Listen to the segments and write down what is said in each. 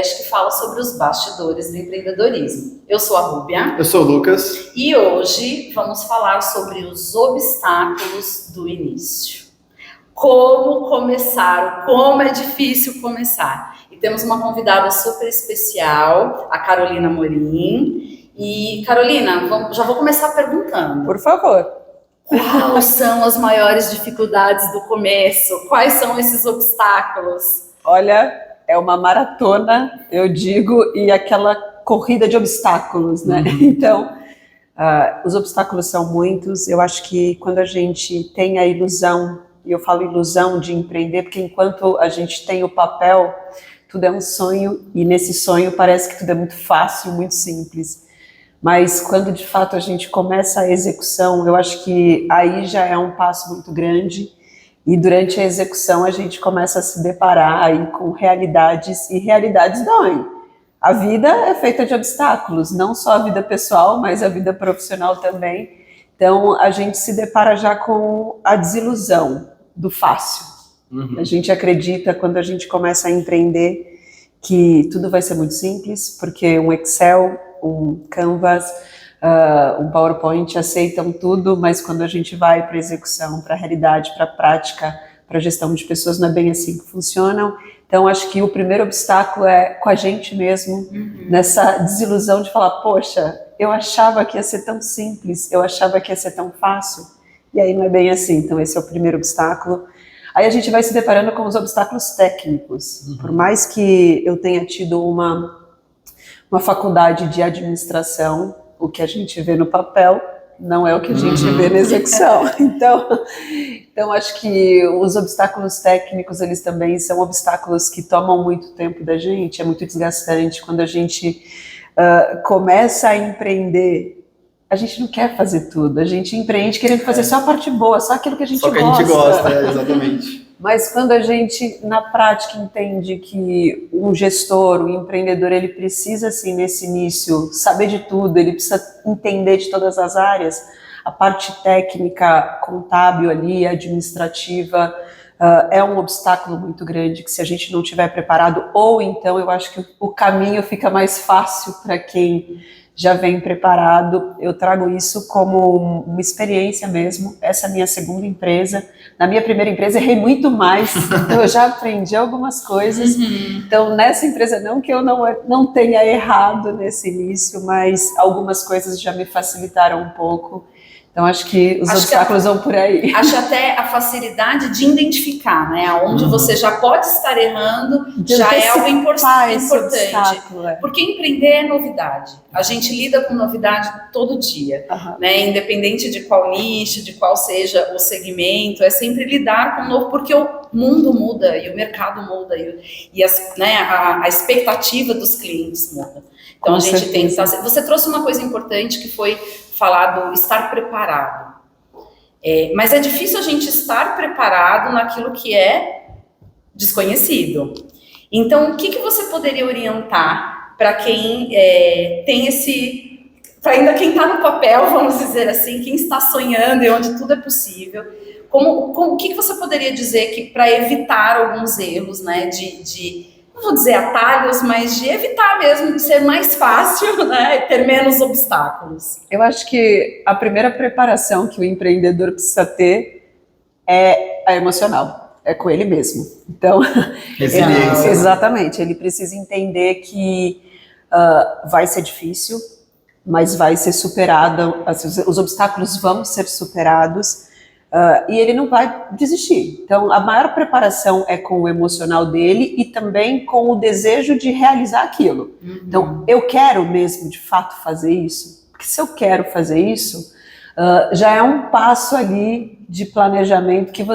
podcast que fala sobre os bastidores do empreendedorismo. Eu sou a Rúbia. Eu sou o Lucas. E hoje vamos falar sobre os obstáculos do início. Como começar, como é difícil começar. E temos uma convidada super especial, a Carolina Morim. E, Carolina, já vou começar perguntando. Por favor. Quais são as maiores dificuldades do começo? Quais são esses obstáculos? Olha, é uma maratona, eu digo, e aquela corrida de obstáculos, né? Então, os obstáculos são muitos. Eu acho que quando a gente tem a ilusão, e eu falo ilusão de empreender, porque enquanto a gente tem o papel, tudo é um sonho, e nesse sonho parece que tudo é muito fácil, muito simples. Mas quando de fato a gente começa a execução, eu acho que aí já é um passo muito grande, e durante a execução a gente começa a se deparar aí com realidades, e realidades doem. A vida é feita de obstáculos, não só a vida pessoal, mas a vida profissional também. Então a gente se depara já com a desilusão do fácil. A gente acredita, quando a gente começa a empreender, que tudo vai ser muito simples, porque um Excel, um Canvas, um PowerPoint aceitam tudo, mas quando a gente vai para a execução, para a realidade, para a prática, para a gestão de pessoas, não é bem assim que funcionam. Então, acho que o primeiro obstáculo é com a gente mesmo, nessa desilusão de falar, poxa, eu achava que ia ser tão simples, eu achava que ia ser tão fácil, e aí não é bem assim. Então, esse é o primeiro obstáculo. Aí a gente vai se deparando com os obstáculos técnicos. Por mais que eu tenha tido uma faculdade de administração, o que a gente vê no papel não é o que a gente vê na execução. Então acho que os obstáculos técnicos, eles também são obstáculos que tomam muito tempo da gente, é muito desgastante. Quando a gente começa a empreender, a gente não quer fazer tudo, a gente empreende querendo fazer só a parte boa, só aquilo que a gente gosta. Só que a gente gosta, exatamente. Mas quando a gente, na prática, entende que um gestor, um empreendedor, ele precisa, assim, nesse início, saber de tudo, ele precisa entender de todas as áreas, a parte técnica, contábil ali, administrativa, é um obstáculo muito grande, que se a gente não estiver preparado, ou então eu acho que o caminho fica mais fácil para quem já vem preparado. Eu trago isso como uma experiência mesmo. Essa é a minha segunda empresa. Na minha primeira empresa errei muito mais, então eu já aprendi algumas coisas. Então nessa empresa, não que eu não tenha errado nesse início, mas algumas coisas já me facilitaram um pouco. Então acho que os obstáculos vão por aí. Acho até a facilidade de identificar, né? Onde você já pode estar errando, já é algo importante. Porque empreender é novidade. A gente lida com novidade todo dia, né? Independente de qual nicho, de qual seja o segmento, é sempre lidar com o novo, porque o mundo muda e o mercado muda e a expectativa dos clientes muda. Então a gente tem que... Você trouxe uma coisa importante que foi falar do estar preparado. Mas é difícil a gente estar preparado naquilo que é desconhecido. Então, o que você poderia orientar para quem tem esse... Para ainda quem está no papel, vamos dizer assim, quem está sonhando e onde tudo é possível. O que você poderia dizer que para evitar alguns erros, né, não vou dizer atalhos, mas de evitar mesmo, de ser mais fácil, né, ter menos obstáculos? Eu acho que a primeira preparação que o empreendedor precisa ter é a emocional, é com ele mesmo. Então, resiliência. Exatamente, ele precisa entender que vai ser difícil, mas vai ser superado, assim, os obstáculos vão ser superados. E ele não vai desistir. Então, a maior preparação é com o emocional dele e também com o desejo de realizar aquilo. Então, eu quero mesmo, de fato, fazer isso? Porque se eu quero fazer isso, já é um passo ali de planejamento que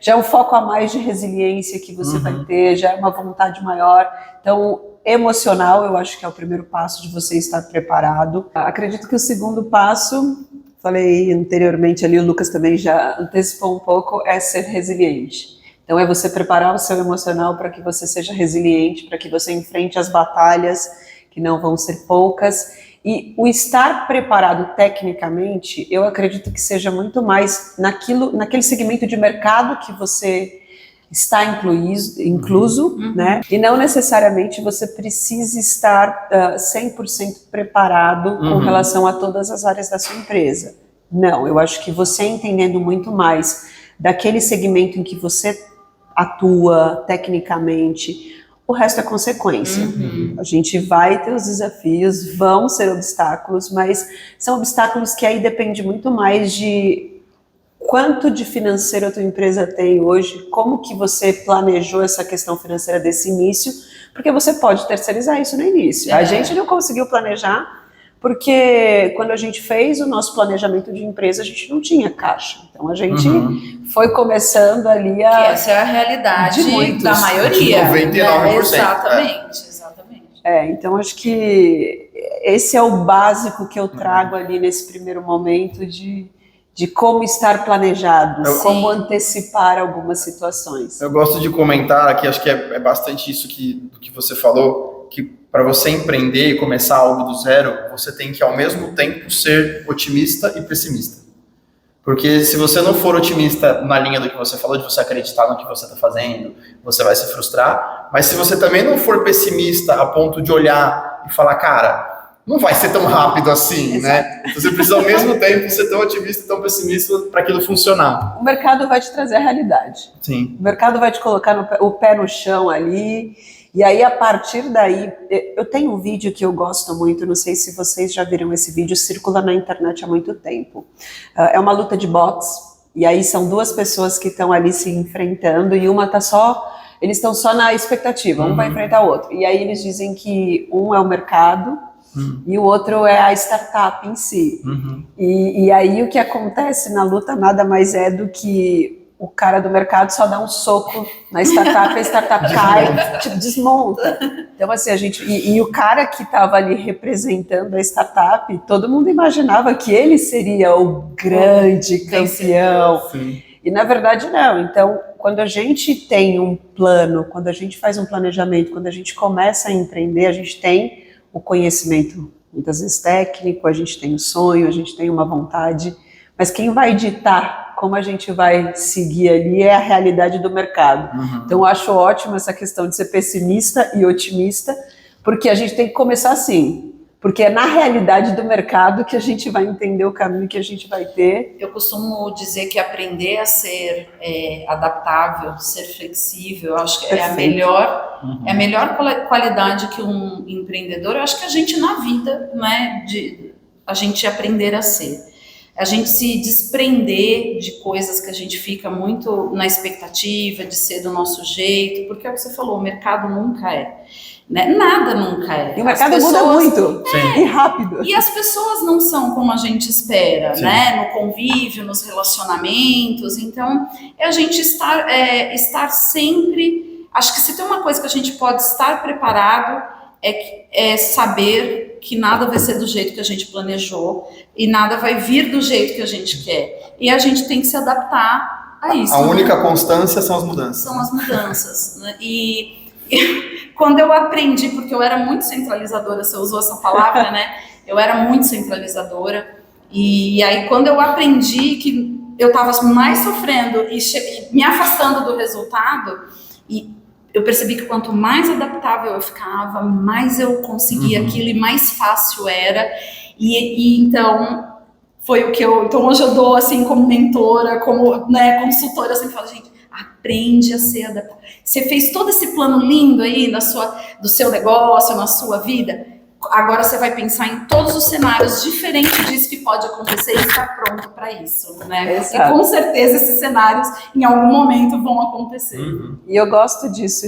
já é um foco a mais de resiliência que você vai ter, já é uma vontade maior. Então, emocional, eu acho que é o primeiro passo de você estar preparado. Acredito que o segundo passo... Falei anteriormente ali, o Lucas também já antecipou um pouco, é ser resiliente. Então é você preparar o seu emocional para que você seja resiliente, para que você enfrente as batalhas, que não vão ser poucas. E o estar preparado tecnicamente, eu acredito que seja muito mais naquele segmento de mercado que você está incluso, né? E não necessariamente você precisa estar 100% preparado com relação a todas as áreas da sua empresa. Não, eu acho que você entendendo muito mais daquele segmento em que você atua tecnicamente, o resto é consequência. A gente vai ter os desafios, vão ser obstáculos, mas são obstáculos que aí depende muito mais de quanto de financeiro a tua empresa tem hoje, como que você planejou essa questão financeira desse início, porque você pode terceirizar isso no início. A gente não conseguiu planejar, porque quando a gente fez o nosso planejamento de empresa, a gente não tinha caixa. Então a gente foi começando ali a... Que essa é a realidade da maioria. De 99%. Exatamente. Então acho que esse é o básico que eu trago ali nesse primeiro momento de como estar planejado, como antecipar algumas situações. Eu gosto de comentar aqui, acho que é bastante isso do que você falou, que para você empreender e começar algo do zero, você tem que ao mesmo tempo ser otimista e pessimista. Porque se você não for otimista na linha do que você falou, de você acreditar no que você está fazendo, você vai se frustrar. Mas se você também não for pessimista a ponto de olhar e falar, cara, não vai ser tão rápido assim, né? Você precisa ao mesmo tempo ser tão otimista e tão pessimista para aquilo funcionar. O mercado vai te trazer a realidade. Sim. O mercado vai te colocar o pé no chão ali, e aí a partir daí, eu tenho um vídeo que eu gosto muito, não sei se vocês já viram esse vídeo, circula na internet há muito tempo. É uma luta de boxe, e aí são duas pessoas que estão ali se enfrentando, e uma tá eles estão só na expectativa, um vai enfrentar o outro. E aí eles dizem que um é o mercado, e o outro é a startup em si. E aí o que acontece na luta nada mais é do que o cara do mercado só dá um soco na startup, a startup cai, tipo, desmonta. Então assim, e o cara que estava ali representando a startup, todo mundo imaginava que ele seria o grande campeão. E na verdade não. Então, quando a gente tem um plano, quando a gente faz um planejamento, quando a gente começa a empreender, a gente tem o conhecimento, muitas vezes técnico, a gente tem o sonho, a gente tem uma vontade, mas quem vai ditar como a gente vai seguir ali é a realidade do mercado. Então eu acho ótimo essa questão de ser pessimista e otimista, porque a gente tem que começar assim, porque é na realidade do mercado que a gente vai entender o caminho que a gente vai ter. Eu costumo dizer que aprender a ser adaptável, ser flexível, acho que é a melhor qualidade que um empreendedor, eu acho que a gente na vida, né, a gente aprender a ser. A gente se desprender de coisas que a gente fica muito na expectativa de ser do nosso jeito, porque é o que você falou, o mercado nunca é. Né? Nada nunca é. E o mercado muda muito, e rápido. E as pessoas não são como a gente espera, né? No convívio, nos relacionamentos. Então, é a gente estar sempre... Acho que se tem uma coisa que a gente pode estar preparado, é saber que nada vai ser do jeito que a gente planejou e nada vai vir do jeito que a gente quer. E a gente tem que se adaptar a isso. A única constância são as mudanças. São as mudanças. Né? E quando eu aprendi, porque eu era muito centralizadora, você usou essa palavra, né? Eu era muito centralizadora. E aí, quando eu aprendi que eu estava mais sofrendo e me afastando do resultado, e eu percebi que quanto mais adaptável eu ficava, mais eu conseguia aquilo e mais fácil era. E então, foi o que então hoje eu dou, assim, como mentora, como, né, consultora, eu sempre falo, gente, aprende a ser adaptável. Você fez todo esse plano lindo aí do seu negócio, na sua vida, agora você vai pensar em todos os cenários diferentes disso que pode acontecer e estar pronto para isso, né? Exato. E com certeza esses cenários em algum momento vão acontecer. E eu gosto disso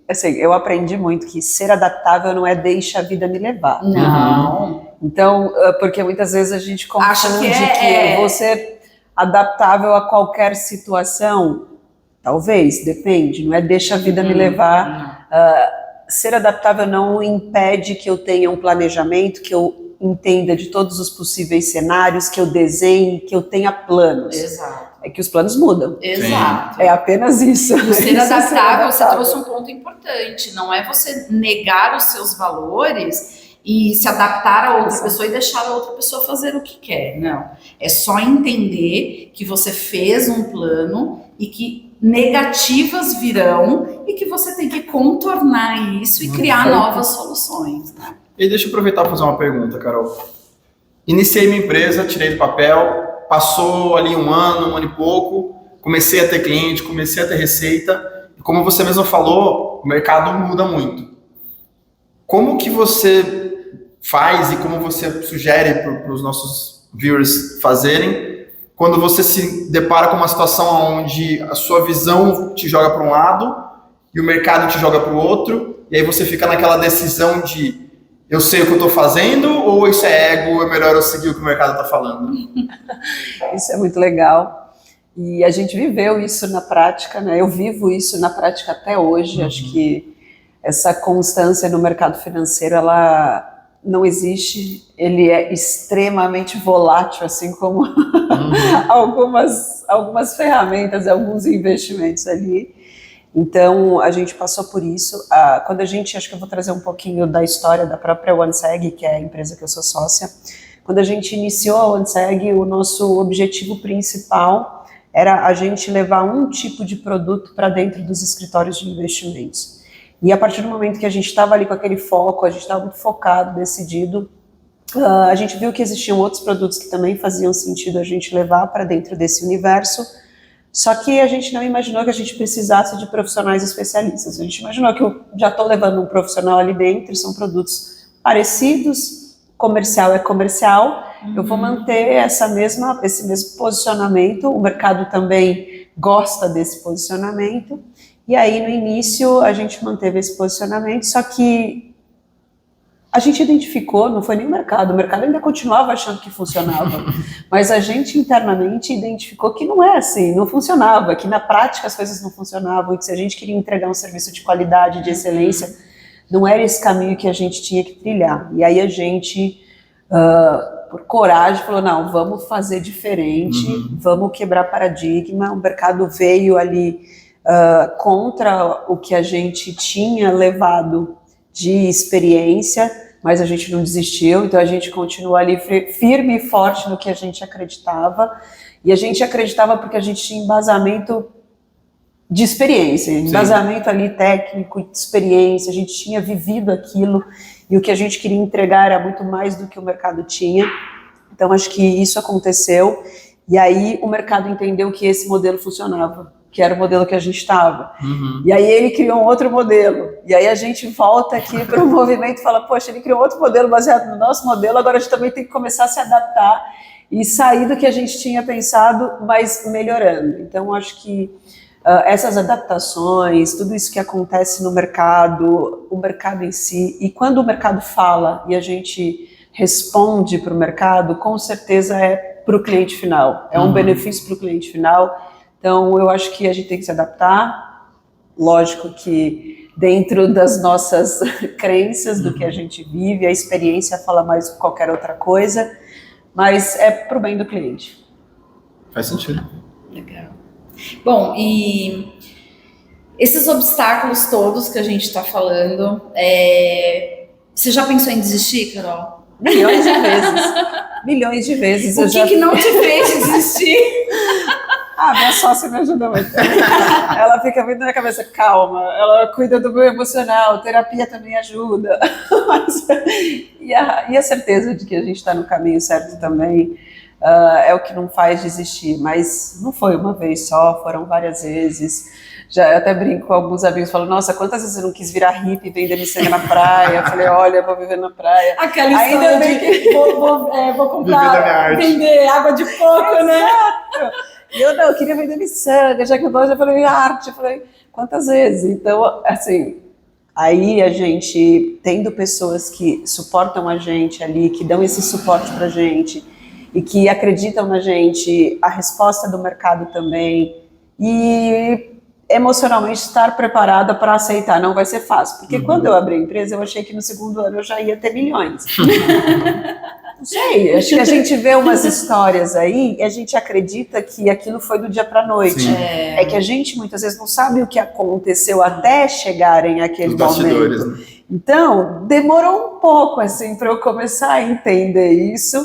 assim, eu aprendi muito que ser adaptável não é deixa a vida me levar. Não. Então, porque muitas vezes a gente confunde que eu vou ser adaptável a qualquer situação. Talvez, depende, não é deixa a vida me levar. Ser adaptável não impede que eu tenha um planejamento, que eu entenda de todos os possíveis cenários, que eu desenhe, que eu tenha planos. Exato. É que os planos mudam. Exato. É apenas isso. O ser adaptável, você trouxe um ponto importante. Não é você negar os seus valores e se adaptar a outra pessoa e deixar a outra pessoa fazer o que quer. Não. É só entender que você fez um plano e que negativas virão e que você tem que contornar isso e criar novas soluções. Né? E deixa eu aproveitar para fazer uma pergunta, Carol. Iniciei minha empresa, tirei do papel, passou ali um ano e pouco, comecei a ter cliente, comecei a ter receita. E como você mesmo falou, o mercado muda muito. Como que você faz e como você sugere para os nossos viewers fazerem quando você se depara com uma situação onde a sua visão te joga para um lado e o mercado te joga para o outro, e aí você fica naquela decisão de eu sei o que eu estou fazendo ou isso é ego, é melhor eu seguir o que o mercado está falando? Isso é muito legal. E a gente viveu isso na prática, né? Eu vivo isso na prática até hoje. Acho que essa constância no mercado financeiro, ela não existe. Ele é extremamente volátil, assim como algumas ferramentas, alguns investimentos ali. Então, a gente passou por isso. Quando acho que eu vou trazer um pouquinho da história da própria OneSeg, que é a empresa que eu sou sócia. Quando a gente iniciou a OneSeg, o nosso objetivo principal era a gente levar um tipo de produto para dentro dos escritórios de investimentos. E a partir do momento que a gente estava ali com aquele foco, a gente estava muito focado, decidido, a gente viu que existiam outros produtos que também faziam sentido a gente levar para dentro desse universo. Só que a gente não imaginou que a gente precisasse de profissionais especialistas. A gente imaginou que eu já estou levando um profissional ali dentro, são produtos parecidos, comercial é comercial, eu vou manter esse mesmo posicionamento, o mercado também gosta desse posicionamento, e aí no início a gente manteve esse posicionamento, só que a gente identificou, não foi nem o mercado ainda continuava achando que funcionava, mas a gente internamente identificou que não é assim, não funcionava, que na prática as coisas não funcionavam, e que se a gente queria entregar um serviço de qualidade, de excelência, não era esse caminho que a gente tinha que trilhar. E aí a gente, por coragem, falou, não, vamos fazer diferente, vamos quebrar paradigma. O mercado veio ali contra o que a gente tinha levado de experiência, mas a gente não desistiu, então a gente continuou ali firme e forte no que a gente acreditava, e a gente acreditava porque a gente tinha embasamento de experiência, embasamento ali técnico, de experiência, a gente tinha vivido aquilo, e o que a gente queria entregar era muito mais do que o mercado tinha. Então acho que isso aconteceu, e aí o mercado entendeu que esse modelo funcionava, que era o modelo que a gente estava. E aí ele criou um outro modelo. E aí a gente volta aqui para o movimento e fala, poxa, ele criou outro modelo baseado no nosso modelo, agora a gente também tem que começar a se adaptar e sair do que a gente tinha pensado, mas melhorando. Então, acho que essas adaptações, tudo isso que acontece no mercado, o mercado em si, e quando o mercado fala e a gente responde para o mercado, com certeza é para o cliente final, é um benefício para o cliente final. Então, eu acho que a gente tem que se adaptar, lógico que dentro das nossas crenças, do que a gente vive, a experiência fala mais do que qualquer outra coisa, mas é para o bem do cliente. Faz sentido. Legal. Bom, e esses obstáculos todos que a gente está falando, você já pensou em desistir, Carol? Milhões de vezes. Milhões de vezes. O que não te fez desistir? Minha sócia me ajuda muito. Ela fica muito na minha cabeça, calma, ela cuida do meu emocional, terapia também ajuda. E a certeza de que a gente está no caminho certo também é o que não faz desistir. Mas não foi uma vez só, foram várias vezes. Eu até brinco com alguns amigos, falo, nossa, quantas vezes eu não quis virar hippie e vender miçanga na praia? Eu falei, olha, eu vou viver na praia. Aquela história de vou comprar, vender água de coco, né? Eu queria vender miçanga, já que eu gosto, eu falei, arte, eu falei, quantas vezes? Então, assim, aí a gente, tendo pessoas que suportam a gente ali, que dão esse suporte pra gente, e que acreditam na gente, a resposta do mercado também, e emocionalmente estar preparada para aceitar, não vai ser fácil, porque quando eu abri a empresa, eu achei que no segundo ano eu já ia ter milhões. Não sei, acho que a gente vê umas histórias aí e a gente acredita que aquilo foi do dia para a noite. É que a gente muitas vezes não sabe o que aconteceu até chegarem àquele momento. Né? Então, demorou um pouco assim para eu começar a entender isso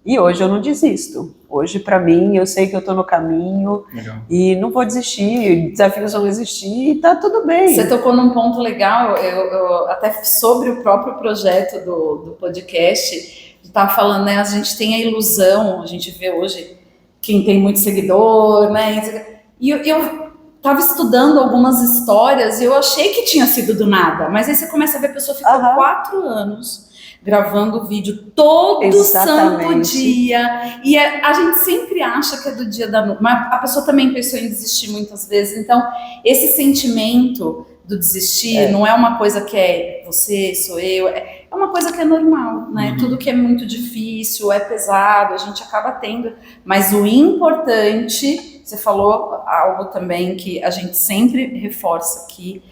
e hoje eu não desisto. Hoje, para mim, eu sei que eu estou no caminho. Legal. E não vou desistir, desafios vão existir e tá tudo bem. Você tocou num ponto legal, eu até sobre o próprio projeto do podcast, estava falando, né, a gente tem a ilusão, a gente vê hoje quem tem muito seguidor, né, e eu estava estudando algumas histórias e eu achei que tinha sido do nada, mas aí você começa a ver a pessoa ficou 4 anos gravando vídeo todo santo dia, e a gente sempre acha que é do dia da noite, mas a pessoa também pensou em desistir muitas vezes, então esse sentimento do desistir não é uma coisa que é você, sou eu, é uma coisa que é normal, né? Tudo que é muito difícil, é pesado, a gente acaba tendo, mas o importante, você falou algo também que a gente sempre reforça aqui,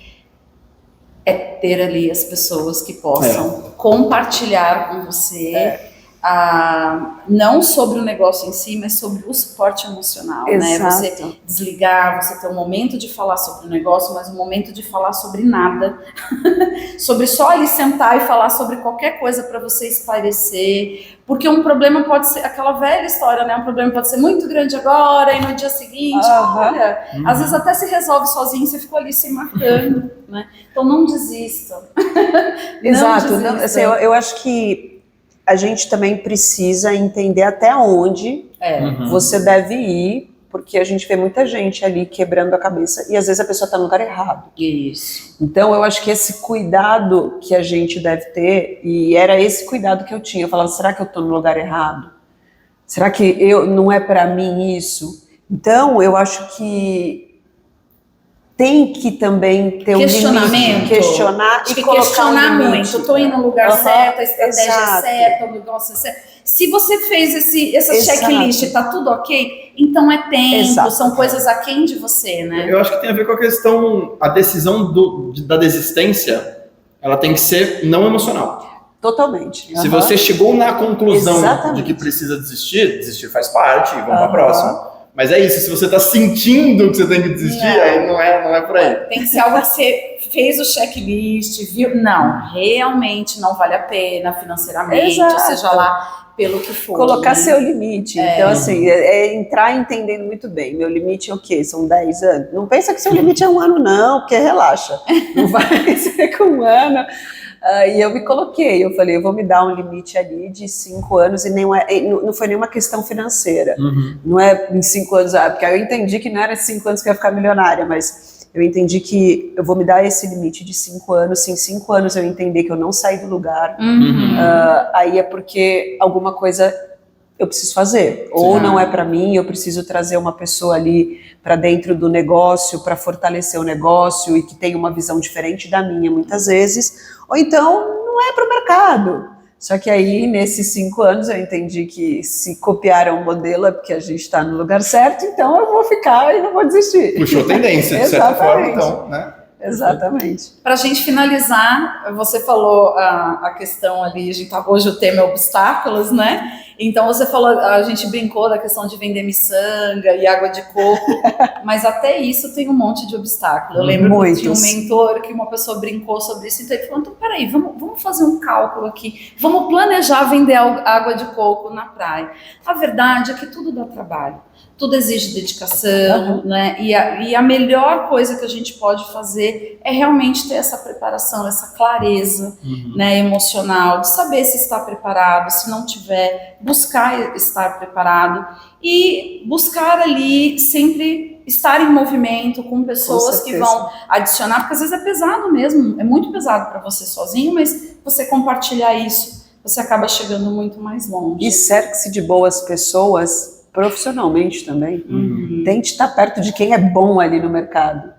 é ter ali as pessoas que possam compartilhar com você, não sobre o negócio em si, mas sobre o suporte emocional, né? Você desligar, você ter um momento de falar sobre o negócio, mas um momento de falar sobre nada, sobre só ali sentar e falar sobre qualquer coisa para você espairecer, porque um problema pode ser, aquela velha história, né? Um problema pode ser muito grande agora e no dia seguinte, olha, às vezes até se resolve sozinho, você ficou ali se matando, né? Então não desistam. Exato, não, assim, eu acho que a gente também precisa entender até onde você deve ir, porque a gente vê muita gente ali quebrando a cabeça e às vezes a pessoa está no lugar errado. Isso. Então eu acho que esse cuidado que a gente deve ter, e era esse cuidado que eu tinha, eu falava, será que eu estou no lugar errado? Será que não é para mim isso? Então eu acho que tem que também ter um limite, questionar e colocar um limite. Muito. Estou indo no lugar certo, a estratégia é certa, o negócio é certo. Se você fez essa checklist, está tudo ok, então é tempo, são coisas aquém de você, né? Eu acho que tem a ver com a questão, a decisão da desistência, ela tem que ser não emocional. Totalmente. Se você chegou na conclusão de que precisa desistir faz parte, vamos para a próxima. Mas é isso, se você está sentindo que você tem que desistir, aí não é por aí. Tem que ser algo que você fez o checklist, viu? Não, realmente não vale a pena financeiramente, seja lá pelo que for. Colocar seu limite. Então, assim, entrar entendendo muito bem. Meu limite é o quê? São 10 anos? Não pensa que seu limite é 1 ano, não, porque relaxa. Não vai ser com 1 ano. E eu me coloquei, eu falei, eu vou me dar um limite ali de 5 anos e não foi nenhuma questão financeira. Não é em 5 anos, porque aí eu entendi que não era 5 anos que eu ia ficar milionária, mas eu entendi que eu vou me dar esse limite de 5 anos, se em 5 anos eu entender que eu não saí do lugar, aí é porque alguma coisa eu preciso fazer, ou não é para mim, eu preciso trazer uma pessoa ali para dentro do negócio, para fortalecer o negócio e que tem uma visão diferente da minha muitas vezes, ou então não é para o mercado. Só que aí, nesses 5 anos, eu entendi que se copiaram o modelo é porque a gente está no lugar certo, então eu vou ficar e não vou desistir. Puxou tendência, de certa forma, então, né? Exatamente. Para a gente finalizar, você falou a questão ali, hoje o tema é obstáculos, né? Então você falou, a gente brincou da questão de vender miçanga e água de coco, mas até isso tem um monte de obstáculo. Eu lembro que tinha um mentor que uma pessoa brincou sobre isso, então ele falou, então peraí, vamos fazer um cálculo aqui, vamos planejar vender água de coco na praia. A verdade é que tudo dá trabalho. Tudo exige dedicação, né? E a melhor coisa que a gente pode fazer é realmente ter essa preparação, essa clareza, né, emocional, de saber se está preparado, se não tiver, buscar estar preparado e buscar ali sempre estar em movimento com pessoas que vão adicionar, porque às vezes é pesado mesmo, é muito pesado para você sozinho, mas você compartilhar isso, você acaba chegando muito mais longe. E cerque-se de boas pessoas profissionalmente também. Tente estar perto de quem é bom ali no mercado,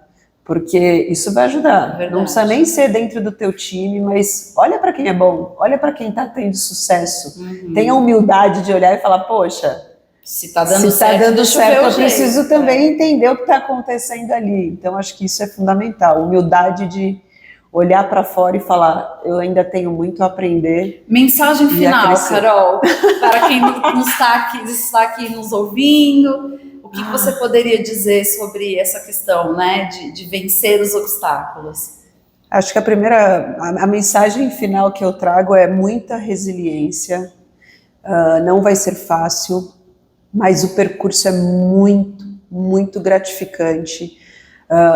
porque isso vai ajudar. Não precisa nem ser dentro do teu time, mas olha para quem é bom, olha para quem está tendo sucesso. Tenha a humildade de olhar e falar, poxa, se está dando certo, eu preciso também entender o que está acontecendo ali. Então acho que isso é fundamental, humildade de olhar para fora e falar, eu ainda tenho muito a aprender. Mensagem final, Carol, para quem está aqui nos ouvindo, o que você poderia dizer sobre essa questão, né, de vencer os obstáculos? Acho que a mensagem final que eu trago é muita resiliência, não vai ser fácil, mas o percurso é muito, muito gratificante.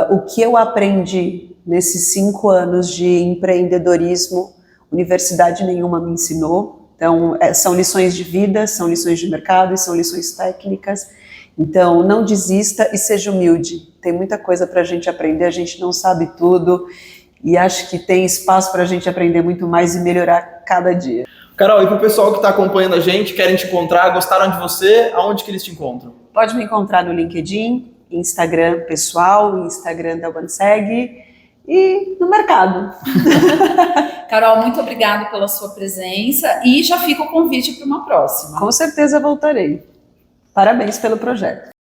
O que eu aprendi nesses 5 anos de empreendedorismo, universidade nenhuma me ensinou. Então, são lições de vida, são lições de mercado e são lições técnicas. Então, não desista e seja humilde. Tem muita coisa para a gente aprender, a gente não sabe tudo e acho que tem espaço para a gente aprender muito mais e melhorar cada dia. Carol, e para o pessoal que está acompanhando a gente, querem te encontrar, gostaram de você, aonde que eles te encontram? Pode me encontrar no LinkedIn, Instagram pessoal, Instagram da OneSeg e no mercado. Carol, muito obrigada pela sua presença e já fica o convite para uma próxima. Com certeza voltarei. Parabéns pelo projeto.